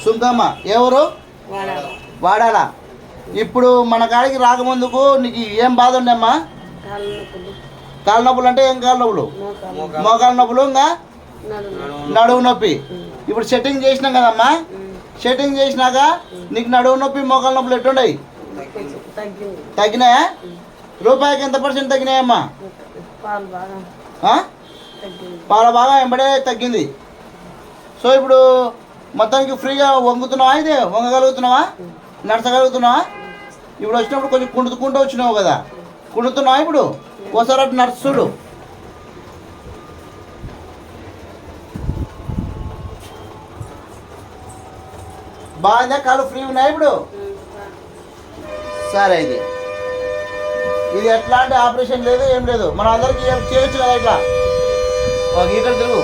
సుంకమ్మ ఎవరు? వాడాలా. ఇప్పుడు మన కాడికి రాకముందుకు నీకు ఏం బాధ ఉండమ్మా? కాళ్ళ నొప్పులు అంటే ఏం కాళ్ళ నొప్పులు? మోకాళ్ళ నొప్పులు, ఇంకా నడువు నొప్పి. ఇప్పుడు సెట్టింగ్ చేసినాం కదమ్మా, సెట్టింగ్ చేసినాక నీకు నడువు నొప్పి మోకాళ్ళ నొప్పులు ఎట్టుండయి? తగ్గినాయా? రూపాయికి ఎంత % తగ్గినాయమ్మా? పాల బాగా వెంబడే తగ్గింది. సో ఇప్పుడు మొత్తానికి ఫ్రీగా వంగుతున్నావా? ఇది వంగగలుగుతున్నావా? నడచగలుగుతున్నావా? ఇప్పుడు వచ్చినప్పుడు కొంచెం కుంటుకుంటూ వచ్చినావు కదా, కుంటున్నావా? ఇప్పుడు ఒకసారి అటు నడుచుడు. బాగుందా? కాళ్ళు ఫ్రీ ఉన్నాయి ఇప్పుడు? సరే, ఇది ఎట్లాంటి ఆపరేషన్ లేదు, ఏం లేదు. మనం అందరికీ చేయొచ్చు కదా. ఇట్లా ఇక్కడ తిరుగు.